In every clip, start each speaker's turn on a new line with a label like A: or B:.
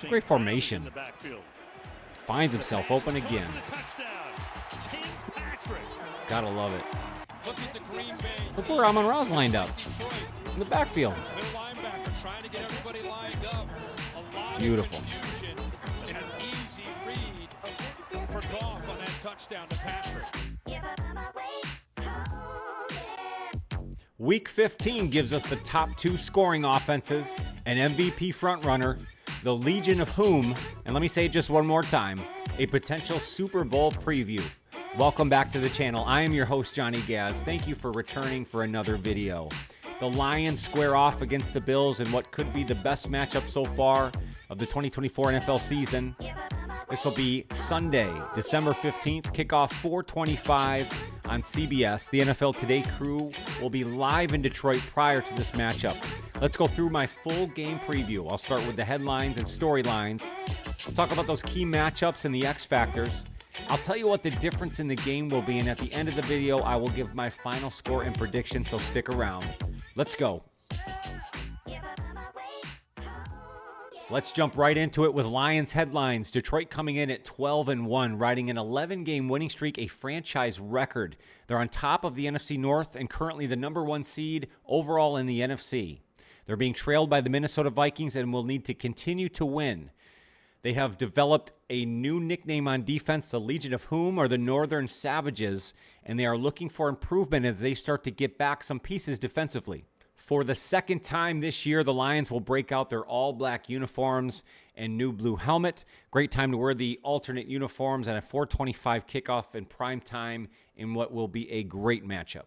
A: Great formation. Finds himself open again. Gotta love it. Look where Amon-Ra's lined up. In the backfield. Beautiful. Week 15 gives us the top 2 scoring offenses, an MVP frontrunner, the Legion of Whom, and let me say it just one more time, a potential Super Bowl preview. Welcome back to the channel. I am your host, Johnny Gaz. Thank you for returning for another video. The Lions square off against the Bills in what could be the best matchup so far of the 2024 NFL season. This will be Sunday, December 15th, kickoff 4:25 on CBS. The NFL Today crew will be live in Detroit prior to this matchup. Let's go through my full game preview. I'll start with the headlines and storylines. I'll talk about those key matchups and the X factors. I'll tell you what the difference in the game will be, and at the end of the video, I will give my final score and prediction, so stick around. Let's go. Let's jump right into it with Lions headlines. Detroit coming in at 12-1, riding an 11-game winning streak, a franchise record. They're on top of the NFC North and currently the number 1 seed overall in the NFC. They're being trailed by the Minnesota Vikings and will need to continue to win. They have developed a new nickname on defense, the Legion of Whom, or the Northern Savages, and they are looking for improvement as they start to get back some pieces defensively. For the second time this year, the Lions will break out their all-black uniforms and new blue helmet. Great time to wear the alternate uniforms and a 4:25 kickoff in prime time in what will be a great matchup.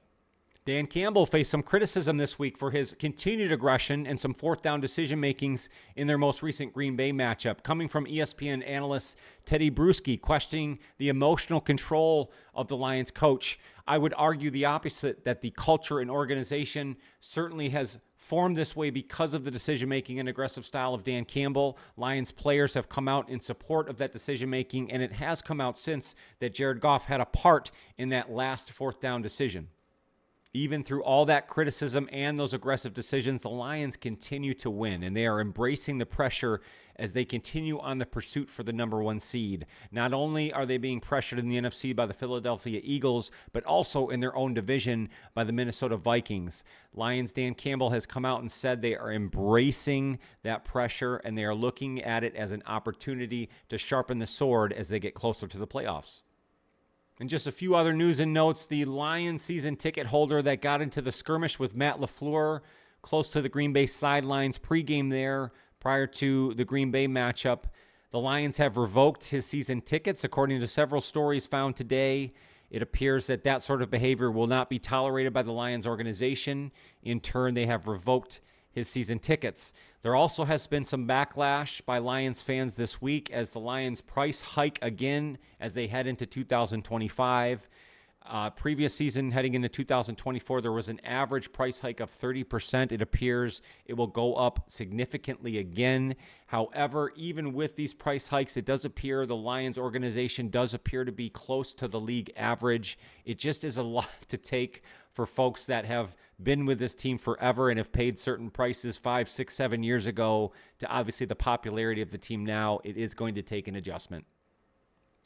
A: Dan Campbell faced some criticism this week for his continued aggression and some fourth down decision-makings in their most recent Green Bay matchup. Coming from ESPN analyst Teddy Bruschi, questioning the emotional control of the Lions coach. I would argue the opposite, that the culture and organization certainly has formed this way because of the decision-making and aggressive style of Dan Campbell. Lions players have come out in support of that decision-making, and it has come out since that Jared Goff had a part in that last fourth down decision. Even through all that criticism and those aggressive decisions, the Lions continue to win, and they are embracing the pressure as they continue on the pursuit for the number 1 seed. Not only are they being pressured in the NFC by the Philadelphia Eagles, but also in their own division by the Minnesota Vikings. Lions' Dan Campbell has come out and said they are embracing that pressure, and they are looking at it as an opportunity to sharpen the sword as they get closer to the playoffs. And just a few other news and notes. The Lions season ticket holder that got into the skirmish with Matt LaFleur close to the Green Bay sidelines pregame there prior to the Green Bay matchup. The Lions have revoked his season tickets. According to several stories found today, it appears that that sort of behavior will not be tolerated by the Lions organization. In turn, they have revoked his season tickets. There also has been some backlash by Lions fans this week as the Lions price hike again as they head into 2025. Previous season, heading into 2024, there was an average price hike of 30%. It appears it will go up significantly again. However, even with these price hikes, it does appear the Lions organization does appear to be close to the league average. It just is a lot to take for folks that have been with this team forever and have paid certain prices 5, 6, 7 years ago to obviously the popularity of the team now. It is going to take an adjustment.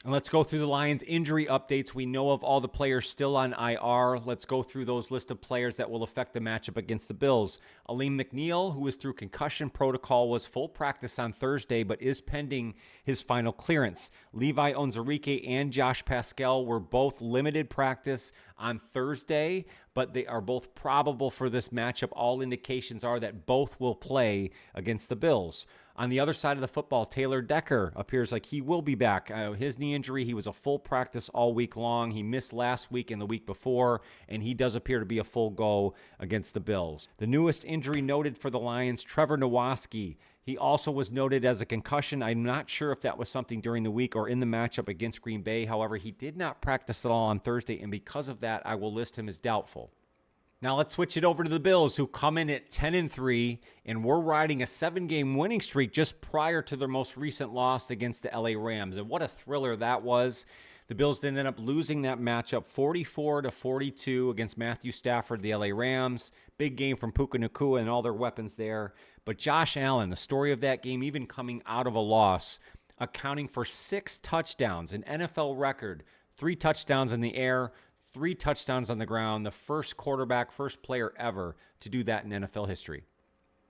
A: And let's go through the Lions injury updates. We know of all the players still on IR. Let's go through those list of players that will affect the matchup against the Bills. Aleem McNeil, who is through concussion protocol, was full practice on Thursday, but is pending his final clearance. Levi Onwuzurike and Josh Paschal were both limited practice on Thursday, but they are both probable for this matchup. All indications are that both will play against the Bills. On the other side of the football, Taylor Decker appears like he will be back. His knee injury, he was a full practice all week long. He missed last week and the week before, and he does appear to be a full go against the Bills. The newest injury noted for the Lions, Trevor Nowaski. He also was noted as a concussion. I'm not sure if that was something during the week or in the matchup against Green Bay. However, he did not practice at all on Thursday, and because of that, I will list him as doubtful. Now let's switch it over to the Bills, who come in at 10-3, and we're riding a 7-game winning streak just prior to their most recent loss against the LA Rams. And what a thriller that was. The Bills did end up losing that matchup 44-42 against Matthew Stafford, the LA Rams. Big game from Puka Nacua and all their weapons there. But Josh Allen, the story of that game, even coming out of a loss, accounting for 6 touchdowns, an NFL record, 3 touchdowns in the air, 3 touchdowns on the ground, the first quarterback, first player ever to do that in NFL history.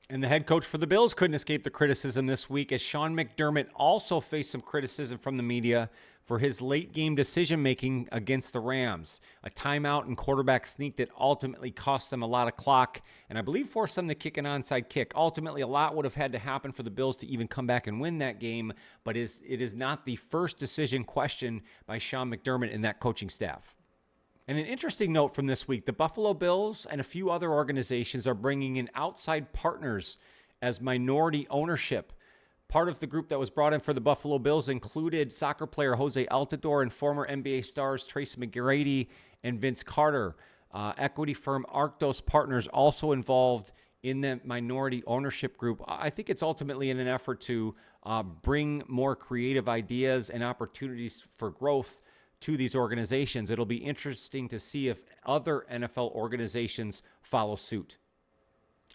A: And the head coach for the Bills couldn't escape the criticism this week, as Sean McDermott also faced some criticism from the media for his late-game decision-making against the Rams. A timeout and quarterback sneak that ultimately cost them a lot of clock, and I believe forced them to kick an onside kick. Ultimately, a lot would have had to happen for the Bills to even come back and win that game, but it is not the first decision questioned by Sean McDermott and that coaching staff. And an interesting note from this week, the Buffalo Bills and a few other organizations are bringing in outside partners as minority ownership. Part of the group that was brought in for the Buffalo Bills included soccer player Jose Altidore and former NBA stars Tracy McGrady and Vince Carter. Equity firm Arctos Partners also involved in the minority ownership group. I think it's ultimately in an effort to bring more creative ideas and opportunities for growth to these organizations. It'll be interesting to see if other NFL organizations follow suit.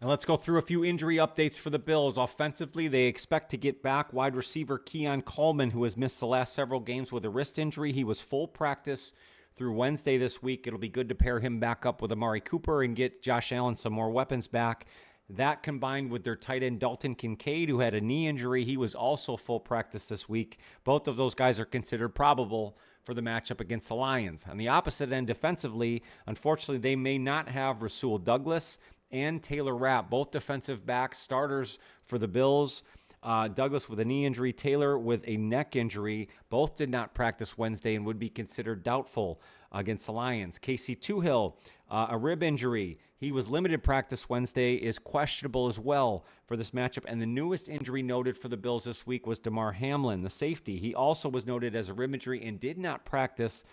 A: And let's go through a few injury updates for the Bills. Offensively, they expect to get back wide receiver Keon Coleman, who has missed the last several games with a wrist injury. He was full practice through Wednesday this week. It'll be good to pair him back up with Amari Cooper and get Josh Allen some more weapons back. That combined with their tight end Dalton Kincaid, who had a knee injury. He was also full practice this week. Both of those guys are considered probable for the matchup against the Lions. On the opposite end, defensively, unfortunately, they may not have Rasul Douglas and Taylor Rapp, both defensive backs, starters for the Bills. Douglas with a knee injury, Taylor with a neck injury. Both did not practice Wednesday and would be considered doubtful against the Lions. Casey Tuhill, a rib injury. He was limited practice Wednesday, is questionable as well for this matchup. And the newest injury noted for the Bills this week was Damar Hamlin, the safety. He also was noted as a rib injury and did not practice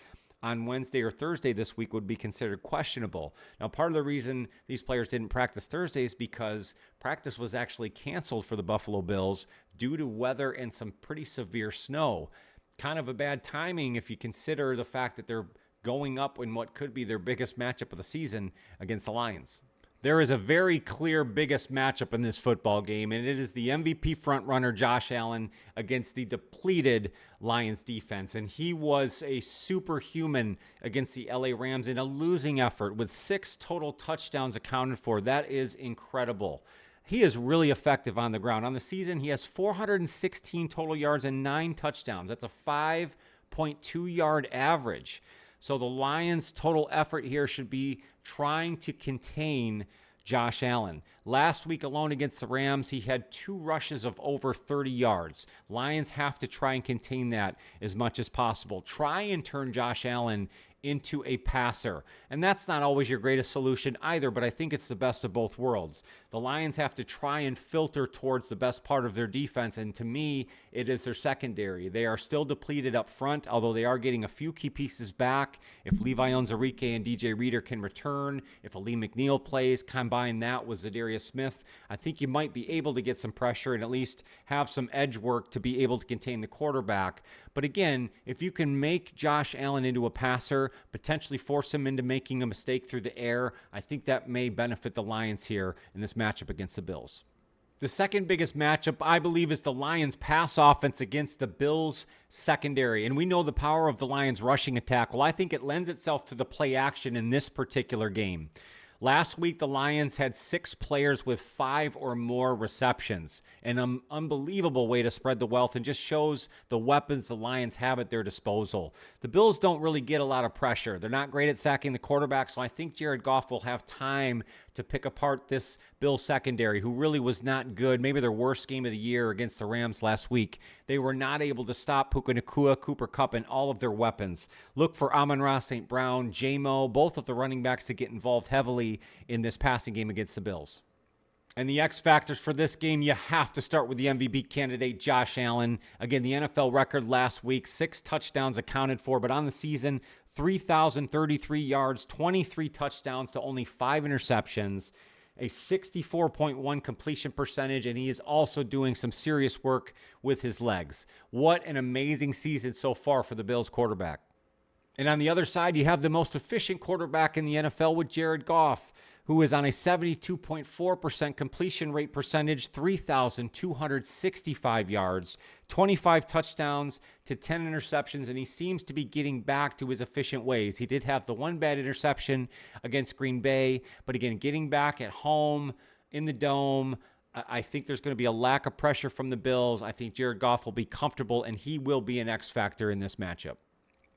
A: on Wednesday or Thursday this week, would be considered questionable. Now, part of the reason these players didn't practice Thursday is because practice was actually canceled for the Buffalo Bills due to weather and some pretty severe snow. Kind of a bad timing if you consider the fact that they're going up in what could be their biggest matchup of the season against the Lions. There is a very clear biggest matchup in this football game, and it is the MVP frontrunner Josh Allen against the depleted Lions defense. And he was a superhuman against the LA Rams in a losing effort with 6 total touchdowns accounted for. That is incredible. He is really effective on the ground. On the season, he has 416 total yards and 9 touchdowns. That's a 5.2 yard average. So the Lions' total effort here should be trying to contain Josh Allen. Last week alone against the Rams, he had 2 rushes of over 30 yards. Lions have to try and contain that as much as possible. Try and turn Josh Allen into a passer. And that's not always your greatest solution either, but I think it's the best of both worlds. The Lions have to try and filter towards the best part of their defense, and to me, it is their secondary. They are still depleted up front, although they are getting a few key pieces back. If Levi Onwuzurike and DJ Reader can return, if Ali McNeil plays, combine that with Zadarius Smith, I think you might be able to get some pressure and at least have some edge work to be able to contain the quarterback. But again, if you can make Josh Allen into a passer, potentially force him into making a mistake through the air, I think that may benefit the Lions here in this matchup against the Bills. The second biggest matchup, I believe, is the Lions' pass offense against the Bills' secondary. And we know the power of the Lions' rushing attack. Well, I think it lends itself to the play action in this particular game. Last week, the Lions had 6 players with 5 or more receptions. An unbelievable way to spread the wealth and just shows the weapons the Lions have at their disposal. The Bills don't really get a lot of pressure. They're not great at sacking the quarterback, so I think Jared Goff will have time to pick apart this Bills secondary, who really was not good. Maybe their worst game of the year against the Rams last week. They were not able to stop Puka Nacua, Cooper Kupp, and all of their weapons. Look for Amon-Ra St. Brown, J-Mo, both of the running backs to get involved heavily in this passing game against the Bills. And the X factors for this game, you have to start with the MVP candidate, Josh Allen. Again, the NFL record last week, 6 touchdowns accounted for, but on the season, 3,033 yards, 23 touchdowns to only 5 interceptions, a 64.1 completion percentage, and he is also doing some serious work with his legs. What an amazing season so far for the Bills quarterback. And on the other side, you have the most efficient quarterback in the NFL with Jared Goff, who is on a 72.4% completion rate percentage, 3,265 yards, 25 touchdowns to 10 interceptions, and he seems to be getting back to his efficient ways. He did have the one bad interception against Green Bay, but again, getting back at home in the Dome, I think there's going to be a lack of pressure from the Bills. I think Jared Goff will be comfortable, and he will be an X factor in this matchup.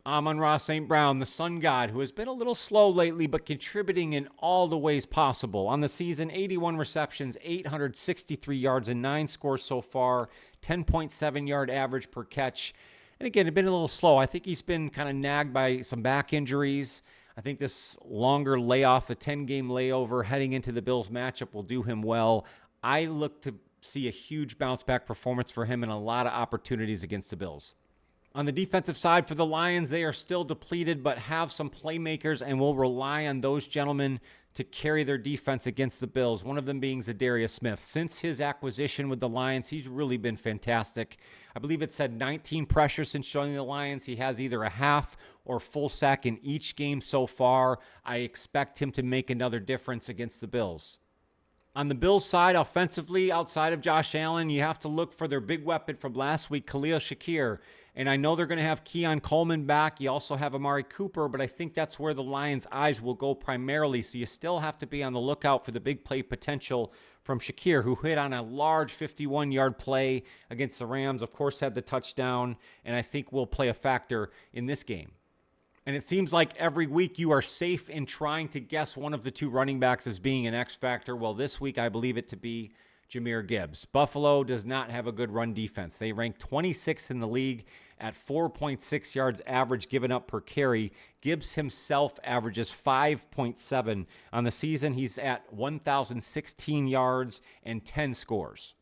A: Amon-Ra St. Brown, the Sun God, who has been a little slow lately, but contributing in all the ways possible. On the season, 81 receptions, 863 yards, and 9 scores so far, 10.7 yard average per catch. And again, it's been a little slow. I think he's been kind of nagged by some back injuries. I think this longer layoff, the 10-game layover heading into the Bills matchup will do him well. I look to see a huge bounce-back performance for him and a lot of opportunities against the Bills. On the defensive side for the Lions, they are still depleted but have some playmakers and will rely on those gentlemen to carry their defense against the Bills, one of them being Zadarius Smith. Since his acquisition with the Lions, he's really been fantastic. I believe it said 19 pressures since joining the Lions. He has either a half or full sack in each game so far. I expect him to make another difference against the Bills. On the Bills side, offensively, outside of Josh Allen, you have to look for their big weapon from last week, Khalil Shakir. And I know they're going to have Keon Coleman back. You also have Amari Cooper, but I think that's where the Lions' eyes will go primarily. So you still have to be on the lookout for the big play potential from Shakir, who hit on a large 51-yard play against the Rams, of course had the touchdown, and I think will play a factor in this game. And it seems like every week you are safe in trying to guess one of the two running backs as being an X factor. Well, this week I believe it to be Jahmyr Gibbs. Buffalo does not have a good run defense. They rank 26th in the league at 4.6 yards average given up per carry. Gibbs himself averages 5.7. On the season, he's at 1,016 yards and 10 scores.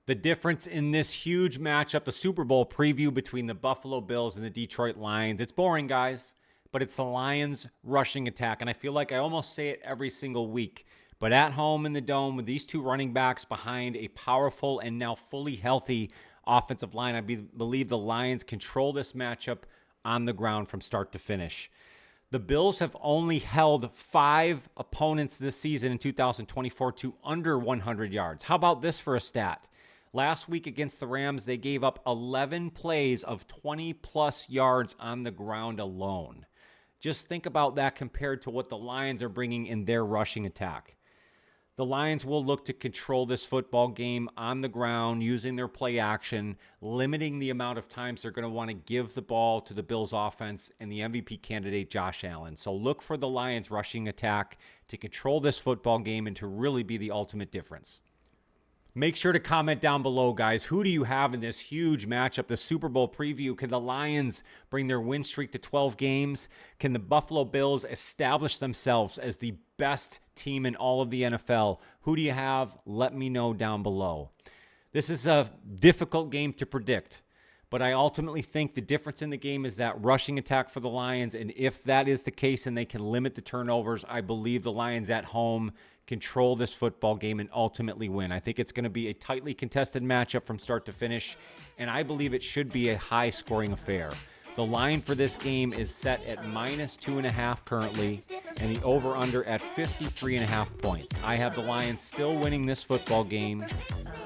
A: The difference in this huge matchup, the Super Bowl preview between the Buffalo Bills and the Detroit Lions. It's boring, guys, but it's the Lions' rushing attack. And I feel like I almost say it every single week. But at home in the Dome with these two running backs behind a powerful and now fully healthy offensive line, I believe the Lions control this matchup on the ground from start to finish. The Bills have only held 5 opponents this season in 2024 to under 100 yards. How about this for a stat? Last week against the Rams, they gave up 11 plays of 20-plus yards on the ground alone. Just think about that compared to what the Lions are bringing in their rushing attack. The Lions will look to control this football game on the ground using their play action, limiting the amount of times they're going to want to give the ball to the Bills offense and the MVP candidate, Josh Allen. So look for the Lions rushing attack to control this football game and to really be the ultimate difference. Make sure to comment down below, guys. Who do you have in this huge matchup, the Super Bowl preview? Can the Lions bring their win streak to 12 games? Can the Buffalo Bills establish themselves as the best team in all of the NFL? Who do you have? Let me know down below. This is a difficult game to predict, but I ultimately think the difference in the game is that rushing attack for the Lions, and if that is the case and they can limit the turnovers, I believe the Lions at home control this football game and ultimately win. I think it's going to be a tightly contested matchup from start to finish, and I believe it should be a high-scoring affair. The line for this game is set at -2.5 currently, and the over-under at 53.5 points. I have the Lions still winning this football game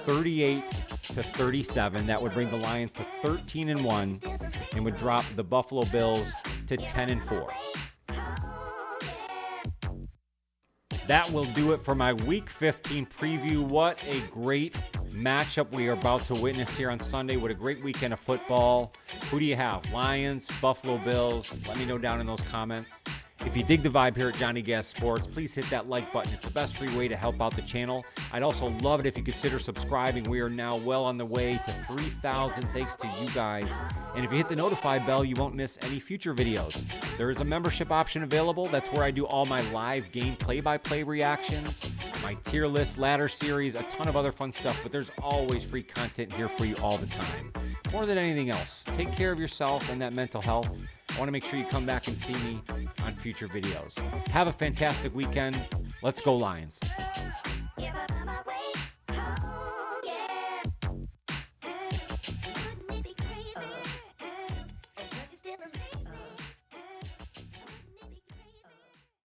A: 38-37. That would bring the Lions to 13-1 and would drop the Buffalo Bills to 10-4. That will do it for my Week 15 preview. What a great matchup we are about to witness here on Sunday. What a great weekend of football. Who do you have? Lions, Buffalo Bills? Let me know down in those comments. If you dig the vibe here at Johnny Gas Sports, please hit that like button. It's the best free way to help out the channel. I'd also love it if you consider subscribing. We are now well on the way to 3,000 thanks to you guys. And if you hit the notify bell, you won't miss any future videos. There is a membership option available. That's where I do all my live game play-by-play reactions, my tier list, ladder series, a ton of other fun stuff, but there's always free content here for you all the time. More than anything else, take care of yourself and that mental health. I want to make sure you come back and see me on future videos. Have a fantastic weekend. Let's go Lions.